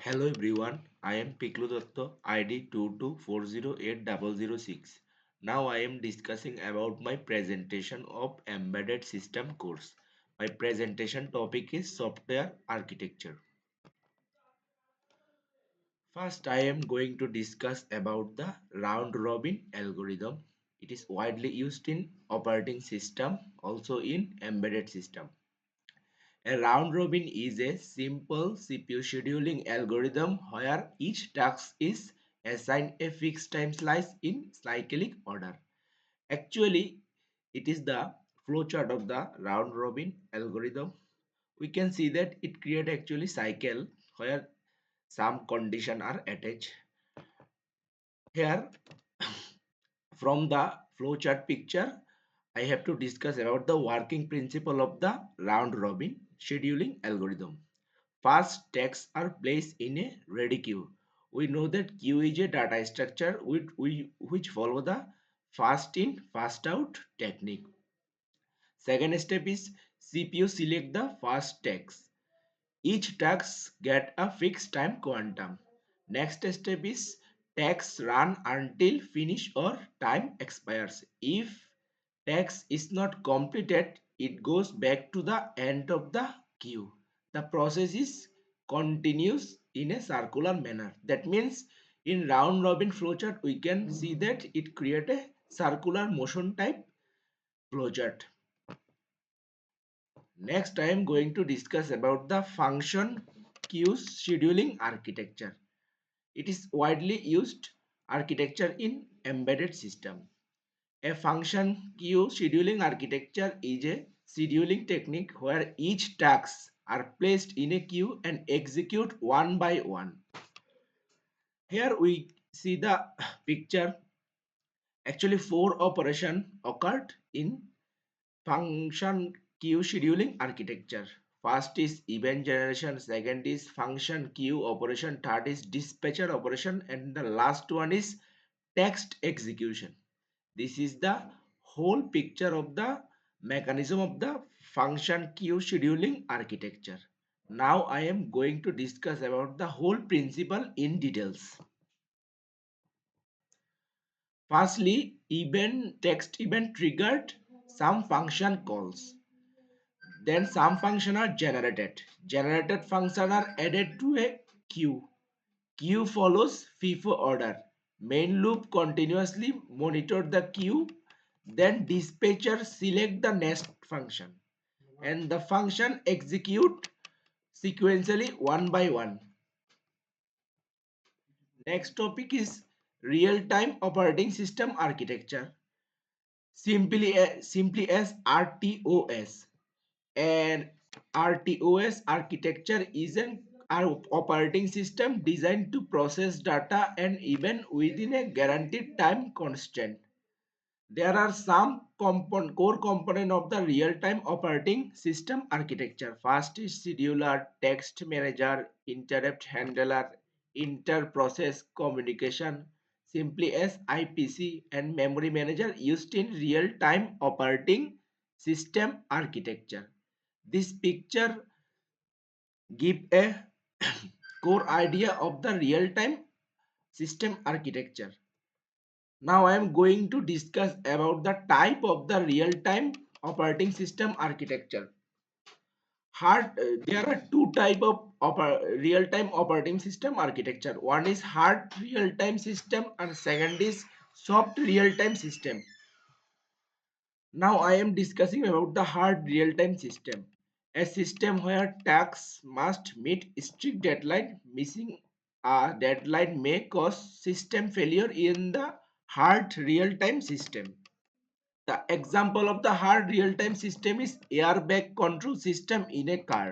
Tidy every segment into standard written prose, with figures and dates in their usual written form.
Hello everyone, I am Piklu Dotto, ID 224080006. Now I am discussing about my presentation of Embedded System course. My presentation topic is software architecture. First, I am going to discuss about the round robin algorithm. It is widely used in operating system, also in embedded system. A round robin is a simple CPU scheduling algorithm where each task is assigned a fixed time slice in cyclic order. Actually, it is the flowchart of the round robin algorithm. We can see that it creates actually cycle where some condition are attached. Here from the flowchart picture, I have to discuss about the working principle of the round robin scheduling algorithm. First, tasks are placed in a ready queue. We know that queue is a data structure which follow the fast in, fast out technique. Second step is CPU select the first task. Each task get a fixed time quantum. Next step is tasks run until finish or time expires. If task is not completed, it goes back to the end of the queue. The process is continuous in a circular manner. That means in round robin flowchart we can see that it create a circular motion type flowchart. Next, I am going to discuss about the function queues scheduling architecture. It is widely used architecture in embedded system. A function queue scheduling architecture is a scheduling technique where each tasks are placed in a queue and execute one by one. Here we see the picture. Actually, four operations occurred in function queue scheduling architecture. First is event generation, second is function queue operation, third is dispatcher operation, and the last one is text execution. This is the whole picture of the mechanism of the function queue scheduling architecture. Now I am going to discuss about the whole principle in details. Firstly, event text event triggered some function calls. Then some function are generated. Generated function are added to a queue. Queue follows FIFO order. Main loop continuously monitor the queue. Then dispatcher select the next function. And the function execute sequentially one by one. Next topic is real-time operating system architecture. Simply as RTOS. And RTOS architecture is an operating system designed to process data and even within a guaranteed time constraint. There are some core component of the real-time operating system architecture. First is scheduler, text manager, interrupt handler, inter-process communication, simply as IPC, and memory manager used in real-time operating system architecture. This picture give a core idea of the real-time system architecture. Now I am going to discuss about the type of the real-time operating system architecture. There are two type of real-time operating system architecture. One is hard real-time system and second is soft real-time system. Now I am discussing about the hard real-time system. A system where tasks must meet strict deadline. Missing a deadline may cause system failure in the hard real-time system. The example of the hard real-time system is airbag control system in a car.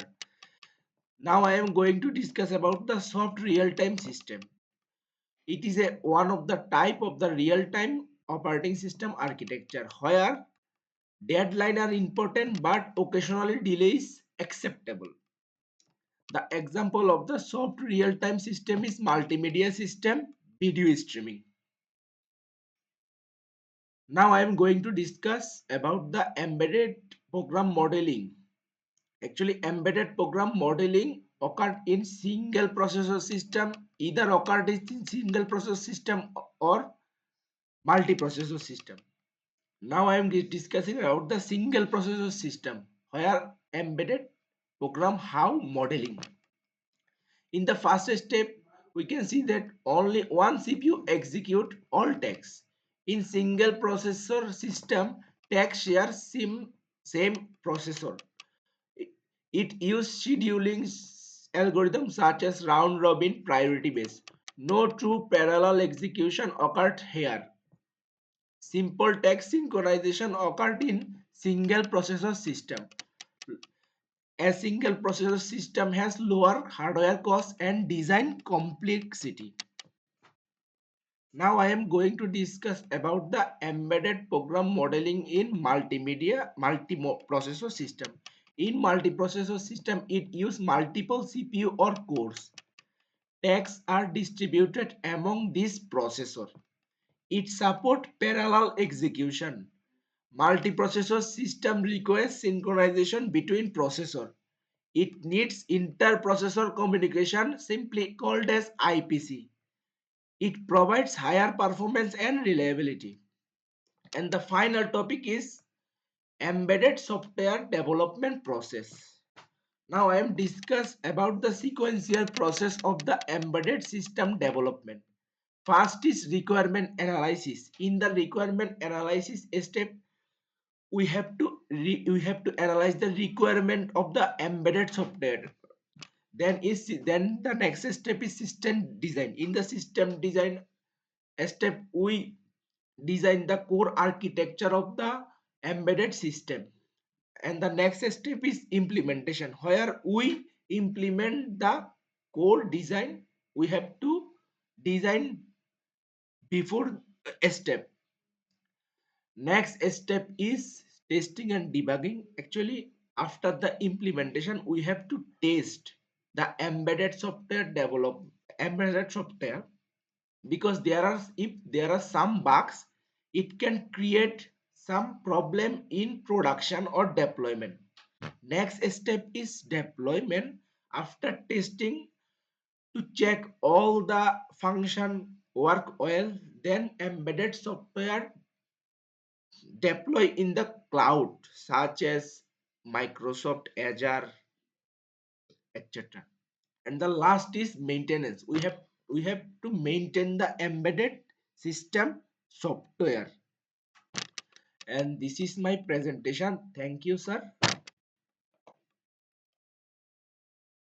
Now I am going to discuss about the soft real-time system. It is one of the type of the real-time operating system architecture where deadline are important but occasionally delay is acceptable. The example of the soft real-time system is multimedia system, video streaming. Now I am going to discuss about the embedded program modeling. Actually, embedded program modeling occurred in single processor system, either occurred in single processor system or multiprocessor system. Now I am discussing about the single processor system where embedded program how modeling. In the first step, we can see that only one CPU execute all tasks. In single processor system, tasks share same processor. It uses scheduling algorithms such as round robin priority base. No true parallel execution occurred here. Simple task synchronization occurred in single processor system. A single processor system has lower hardware costs and design complexity. Now I am going to discuss about the embedded program modeling in multimedia multi-processor system. In multiprocessor system, it uses multiple CPU or cores. Tasks are distributed among these processors. It supports parallel execution. Multiprocessor system requires synchronization between processors. It needs inter-processor communication, simply called as IPC. It provides higher performance and reliability. And the final topic is embedded software development process. Now I am discuss about the sequential process of the embedded system development. First is requirement analysis. In the requirement analysis step, we have to analyze the requirement of the embedded software. Then the next step is system design. In the system design step, we design the core architecture of the embedded system. And the next step is implementation, where we implement the core design. We have to design before a step. Next step is testing and debugging. Actually, after the implementation, we have to test the embedded software, because if there are some bugs, it can create some problem in production or deployment. Next step is deployment. After testing to check all the function work well, then embedded software deploy in the cloud such as Microsoft Azure, etc. And the last is maintenance. We have to maintain the embedded system software. And this is my presentation. Thank you, sir.